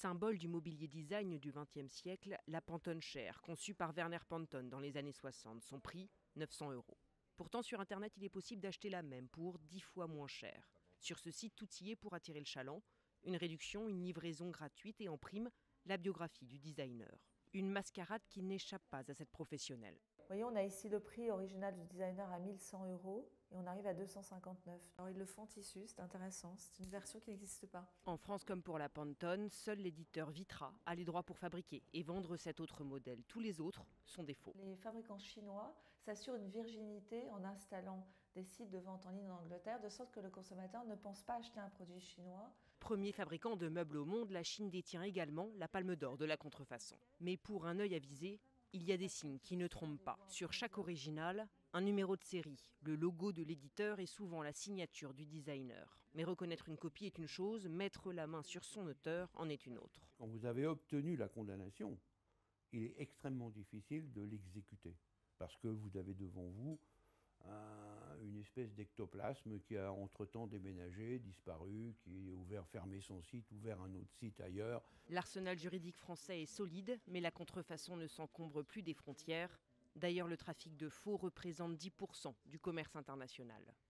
Symbole du mobilier design du XXe siècle, la Pantone Chair, conçue par Werner Pantone dans les années 60. Son prix, 900 €. Pourtant, sur Internet, il est possible d'acheter la même pour 10 fois moins cher. Sur ce site, tout y est pour attirer le chaland. Une réduction, une livraison gratuite et en prime, la biographie du designer. Une mascarade qui n'échappe pas à cette professionnelle. Vous voyez, on a ici le prix original du designer à 1100 € et on arrive à 259. Alors ils le font en tissu, c'est intéressant, c'est une version qui n'existe pas. En France comme pour la Pantone, seul l'éditeur Vitra a les droits pour fabriquer et vendre cet autre modèle. Tous les autres sont des faux. Les fabricants chinois s'assurent une virginité en installant des sites de vente en ligne en Angleterre, de sorte que le consommateur ne pense pas acheter un produit chinois. Premier fabricant de meubles au monde, la Chine détient également la palme d'or de la contrefaçon. Mais pour un œil avisé, il y a des signes qui ne trompent pas. Sur chaque original, un numéro de série, le logo de l'éditeur et souvent la signature du designer. Mais reconnaître une copie est une chose, mettre la main sur son auteur en est une autre. Quand vous avez obtenu la condamnation, il est extrêmement difficile de l'exécuter. Parce que vous avez devant vous une espèce d'ectoplasme qui a entre-temps déménagé, disparu, qui a fermé son site, ouvert un autre site ailleurs. L'arsenal juridique français est solide, mais la contrefaçon ne s'encombre plus des frontières. D'ailleurs, le trafic de faux représente 10% du commerce international.